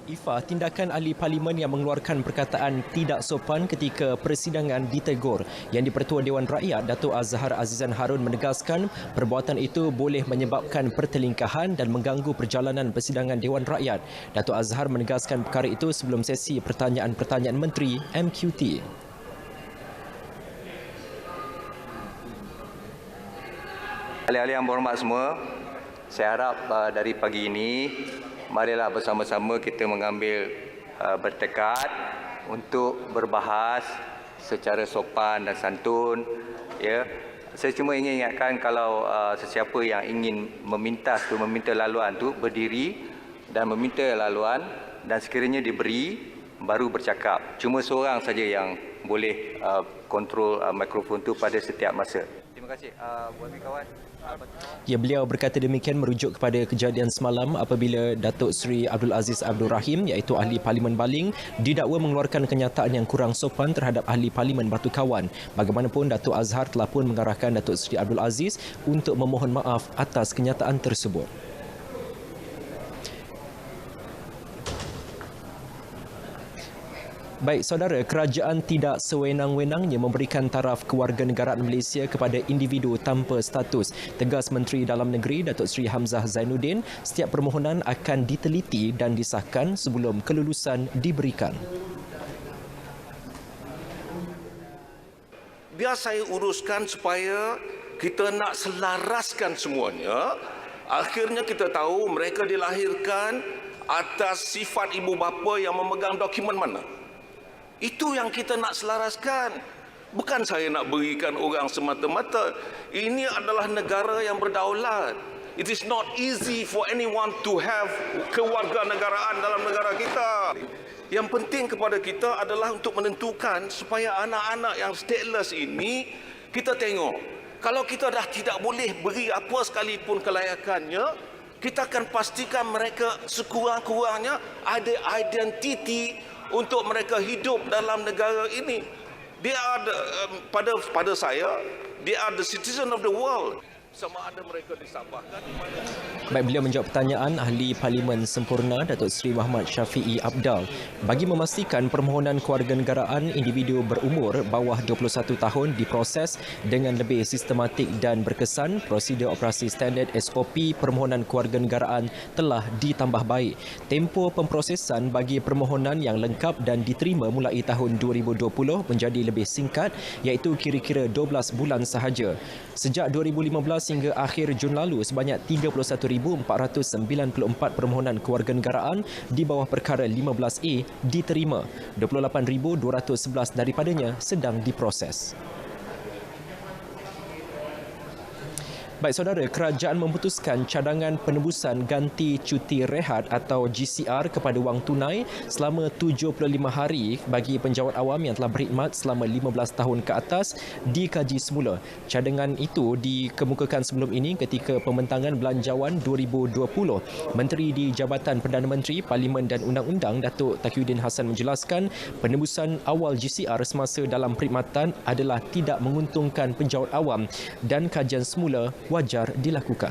Ifah, tindakan ahli parlimen yang mengeluarkan perkataan tidak sopan ketika persidangan ditegur. Yang di-Pertua Dewan Rakyat, Datuk Azhar Azizan Harun menegaskan perbuatan itu boleh menyebabkan pertelingkahan dan mengganggu perjalanan persidangan Dewan Rakyat. Datuk Azhar menegaskan perkara itu sebelum sesi pertanyaan-pertanyaan menteri MQT. Ahli-ahli yang berhormat semua, saya harap dari pagi ini marilah bersama-sama kita mengambil bertekad untuk berbahas secara sopan dan santun. Ya, saya cuma ingin ingatkan kalau sesiapa yang ingin meminta laluan tu berdiri dan meminta laluan dan sekiranya diberi baru bercakap. Cuma seorang saja yang boleh kontrol mikrofon tu pada setiap masa. Terima kasih buat kawan. Ya, beliau berkata demikian merujuk kepada kejadian semalam apabila Datuk Seri Abdul Aziz Abdul Rahim iaitu ahli parlimen baling didakwa mengeluarkan kenyataan yang kurang sopan terhadap ahli parlimen Batu Kawan. Bagaimanapun Datuk Azhar telah pun mengarahkan Datuk Seri Abdul Aziz untuk memohon maaf atas kenyataan tersebut. Baik, saudara, kerajaan tidak sewenang-wenangnya memberikan taraf kewarganegaraan Malaysia kepada individu tanpa status. Tegas Menteri Dalam Negeri Datuk Seri Hamzah Zainuddin, setiap permohonan akan diteliti dan disahkan sebelum kelulusan diberikan. Biar saya uruskan supaya kita nak selaraskan semuanya. Akhirnya kita tahu mereka dilahirkan atas sifat ibu bapa yang memegang dokumen mana. Itu yang kita nak selaraskan. Bukan saya nak berikan orang semata-mata. Ini adalah negara yang berdaulat. It is not easy for anyone to have kewarganegaraan dalam negara kita. Yang penting kepada kita adalah untuk menentukan supaya anak-anak yang stateless ini kita tengok. Kalau kita dah tidak boleh beri apa sekalipun kelayakannya, kita akan pastikan mereka sekurang-kurangnya ada identiti untuk mereka hidup dalam negara ini. They are pada saya, they are the citizen of the world. Sama ada mereka disabahkan. Baik, beliau menjawab pertanyaan ahli Parlimen Sempurna Datuk Seri Muhammad Syafiee Abdal bagi memastikan permohonan kewarganegaraan individu berumur bawah 21 tahun diproses dengan lebih sistematik dan berkesan. Prosedur operasi standard SOP permohonan kewarganegaraan telah ditambah baik. Tempoh pemprosesan bagi permohonan yang lengkap dan diterima mulai tahun 2020 menjadi lebih singkat, iaitu kira-kira 12 bulan sahaja. Sejak 2015 hingga akhir Jun lalu, sebanyak 31,494 permohonan kewarganegaraan di bawah perkara 15A diterima. 28,211 daripadanya sedang diproses. Baik, saudara, kerajaan memutuskan cadangan penebusan ganti cuti rehat atau GCR kepada wang tunai selama 75 hari bagi penjawat awam yang telah berkhidmat selama 15 tahun ke atas dikaji semula. Cadangan itu dikemukakan sebelum ini ketika pembentangan Belanjawan 2020. Menteri di Jabatan Perdana Menteri, Parlimen dan Undang-Undang Datuk Taqiyuddin Hassan menjelaskan penebusan awal GCR semasa dalam perkhidmatan adalah tidak menguntungkan penjawat awam dan kajian semula wajar dilakukan.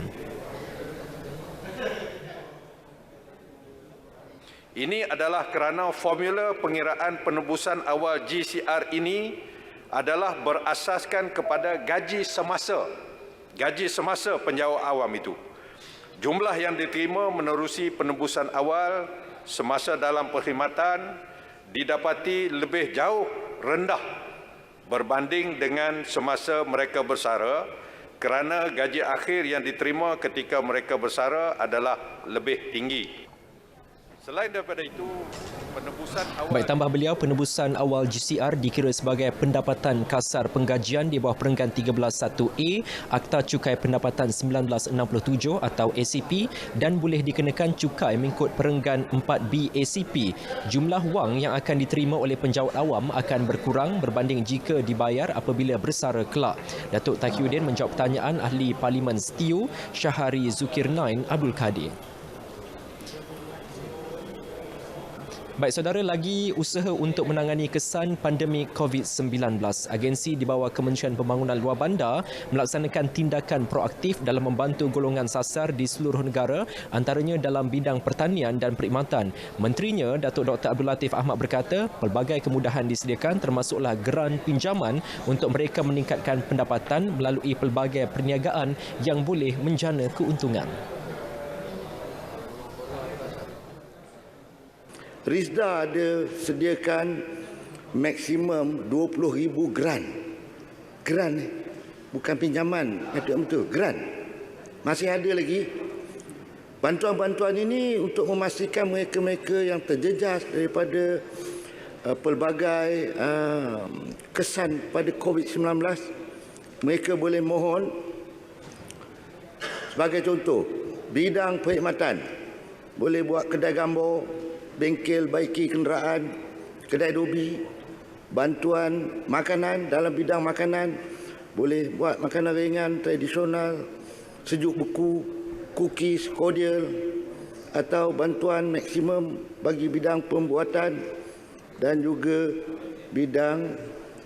Ini adalah kerana formula pengiraan penebusan awal GCR ini adalah berasaskan kepada gaji semasa penjawat awam itu. Jumlah yang diterima menerusi penebusan awal semasa dalam perkhidmatan didapati lebih jauh rendah berbanding dengan semasa mereka bersara, kerana gaji akhir yang diterima ketika mereka bersara adalah lebih tinggi. Selain daripada itu, penebusan awal... Baik, tambah beliau, penebusan awal GCR dikira sebagai pendapatan kasar penggajian di bawah perenggan 13(1)A Akta Cukai Pendapatan 1967 atau ACP dan boleh dikenakan cukai mengikut perenggan 4B ACP. Jumlah wang yang akan diterima oleh penjawat awam akan berkurang berbanding jika dibayar apabila bersara kelak. Datuk Taqiyuddin menjawab pertanyaan ahli Parlimen Setiu Syahari Zulkirnain Abdul Kadir. Baik saudara, lagi usaha untuk menangani kesan pandemik COVID-19. Agensi di bawah Kementerian Pembangunan Luar Bandar melaksanakan tindakan proaktif dalam membantu golongan sasar di seluruh negara, antaranya dalam bidang pertanian dan perkhidmatan. Menterinya, Datuk Dr. Abdul Latif Ahmad berkata, pelbagai kemudahan disediakan termasuklah geran pinjaman untuk mereka meningkatkan pendapatan melalui pelbagai perniagaan yang boleh menjana keuntungan. Risda ada sediakan maksimum 20,000 geran. Geran bukan pinjaman, betul geran. Masih ada lagi. Bantuan-bantuan ini untuk memastikan mereka-mereka yang terjejas daripada pelbagai kesan pada COVID-19, mereka boleh mohon. Sebagai contoh, bidang perkhidmatan, boleh buat kedai gambar, bengkel baiki kenderaan, kedai dobi, bantuan makanan dalam bidang makanan, boleh buat makanan ringan, tradisional, sejuk beku, cookies, cordial, atau bantuan maksimum bagi bidang pembuatan dan juga bidang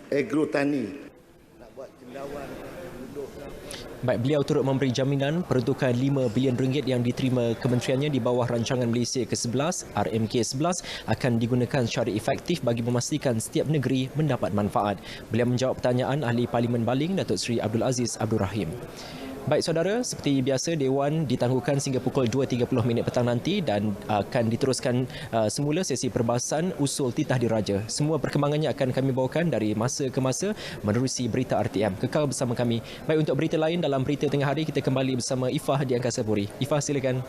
agrotani. Nak buat cendawan penduduk. Baik, beliau turut memberi jaminan peruntukan RM5 bilion yang diterima kementeriannya di bawah rancangan Malaysia ke-11 RMK-11 akan digunakan secara efektif bagi memastikan setiap negeri mendapat manfaat. Beliau menjawab pertanyaan Ahli Parlimen Baling Datuk Seri Abdul Aziz Abdul Rahim. Baik saudara, seperti biasa Dewan ditangguhkan sehingga pukul 2.30 petang nanti dan akan diteruskan semula sesi perbahasan usul titah diraja. Semua perkembangannya akan kami bawakan dari masa ke masa menerusi berita RTM. Kekal bersama kami. Baik, untuk berita lain dalam berita tengah hari kita kembali bersama Ifah di Angkasa Puri. Ifah, silakan.